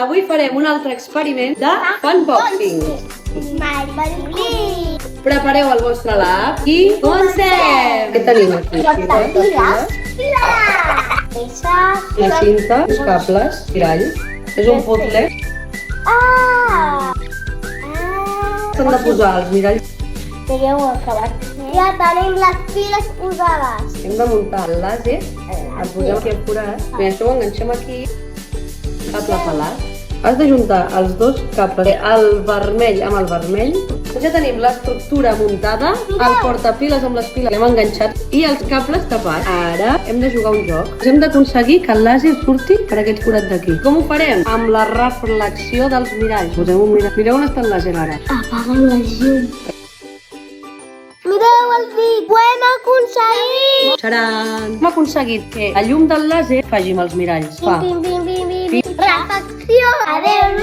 Avui farem un altre experiment de funboxing. Prepareu el vostre lab i comencem! Què tenim aquí? La cinta, els cables, mirall. És un puzzle. S'han de posar els miralls. Ja tenim les piles posades. Hem de muntar el làser, el posem aquí al forat. I això ho enganxem aquí, cable pelat. Has de juntar els dos cables, el vermell amb el vermell. Ja tenim l'estructura muntada, el portapiles amb les piles l'hem enganxat i els cables tapats. Ara hem de jugar un joc. Hem d'aconseguir que el làser surti per aquest forat d'aquí. Com ho farem? Amb la reflexió dels miralls. Posem un mirall. Mireu on està el làser ara. Apaga'm la llum. Mireu el dit, ho hem aconseguit! Txaran! Hem aconseguit que la llum del làser faci amb els miralls. Fa. Reflexió! Adéu,